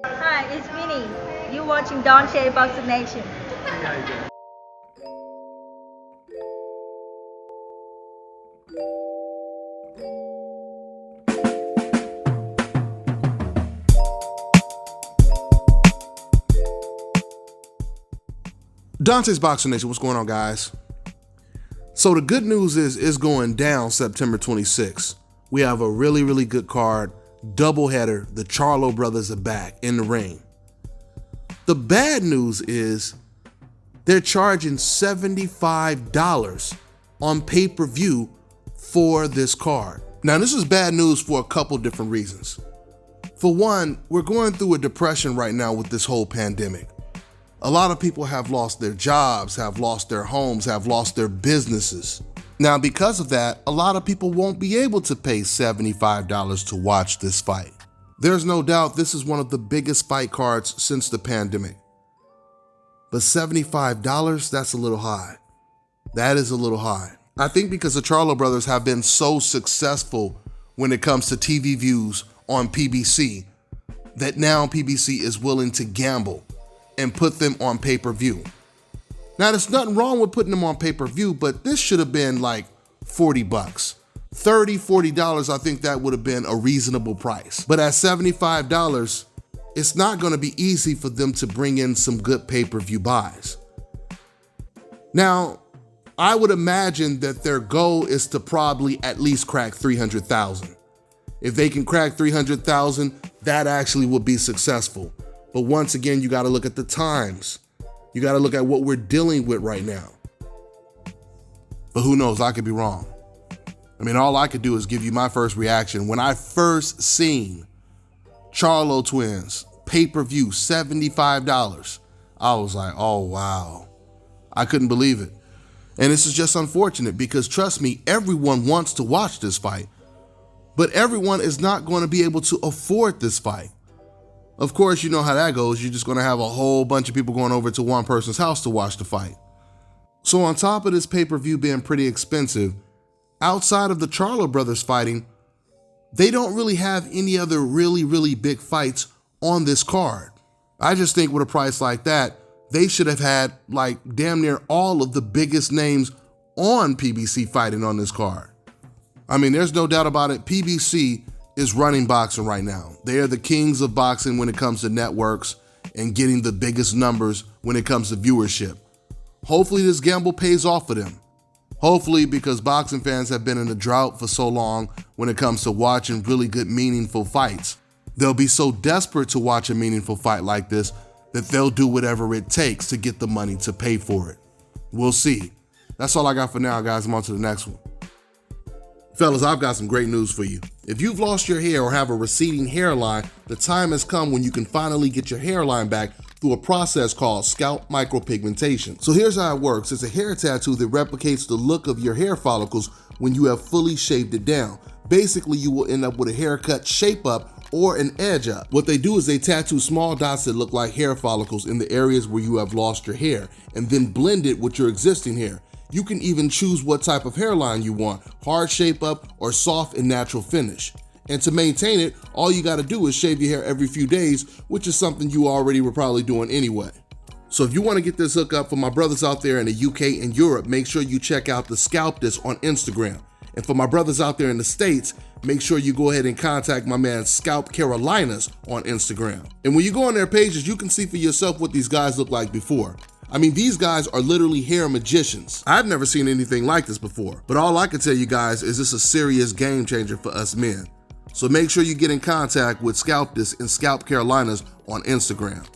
Hi, it's Minnie. You're watching Don't Share Vaccination. Dante's Boxing Nation, what's going on, guys? So the good news is it's going down September 26th. We have a really, really good card, doubleheader. The Charlo brothers are back in the ring. The bad news is they're charging $75 on pay-per-view for this card. Now, this is bad news for a couple different reasons. For one, we're going through a depression right now with this whole pandemic. A lot of people have lost their jobs, have lost their homes, have lost their businesses. Now, because of that, a lot of people won't be able to pay $75 to watch this fight. There's no doubt this is one of the biggest fight cards since the pandemic. But $75, that's a little high. That is a little high. I think because the Charlo brothers have been so successful when it comes to TV views on PBC, that now PBC is willing to gamble and put them on pay-per-view. Now, there's nothing wrong with putting them on pay-per-view, but this should have been like 40 bucks. $30, $40, I think that would have been a reasonable price. But at $75, it's not gonna be easy for them to bring in some good pay-per-view buys. Now, I would imagine that their goal is to probably at least crack 300,000. If they can crack 300,000, that actually would be successful. But once again, you gotta look at the times. You gotta look at what we're dealing with right now. But who knows, I could be wrong. I mean, all I could do is give you my first reaction. When I first seen Charlo twins, pay-per-view, $75, I was like, oh wow. I couldn't believe it. And this is just unfortunate because trust me, everyone wants to watch this fight, but everyone is not going to be able to afford this fight. Of course, you know how that goes. You're just going to have a whole bunch of people going over to one person's house to watch the fight. So on top of this pay-per-view being pretty expensive, outside of the Charlo brothers fighting, they don't really have any other really, really big fights on this card. I just think with a price like that, they should have had like damn near all of the biggest names on PBC fighting on this card. I mean, there's no doubt about it. PBC is running boxing right now. They are the kings of boxing when it comes to networks and getting the biggest numbers when it comes to viewership. Hopefully this gamble pays off for them. Hopefully, because boxing fans have been in a drought for so long when it comes to watching really good, meaningful fights. They'll be so desperate to watch a meaningful fight like this that they'll do whatever it takes to get the money to pay for it. We'll see. That's all I got for now, guys. I'm on to the next one. Fellas, I've got some great news for you. If you've lost your hair or have a receding hairline, the time has come when you can finally get your hairline back through a process called Scalp Micropigmentation. So here's how it works. It's a hair tattoo that replicates the look of your hair follicles when you have fully shaved it down. Basically, you will end up with a haircut shape up or an edge up. What they do is they tattoo small dots that look like hair follicles in the areas where you have lost your hair and then blend it with your existing hair. You can even choose what type of hairline you want, hard shape up or soft and natural finish. And to maintain it, all you gotta do is shave your hair every few days, which is something you already were probably doing anyway. So if you wanna get this hookup for my brothers out there in the UK and Europe, make sure you check out the Scalp This on Instagram. And for my brothers out there in the States, make sure you go ahead and contact my man Scalp Carolinas on Instagram. And when you go on their pages, you can see for yourself what these guys look like before. I mean, these guys are literally hair magicians. I've never seen anything like this before, but all I can tell you guys is this is a serious game changer for us men. So make sure you get in contact with Scalp This and Scalp Carolinas on Instagram.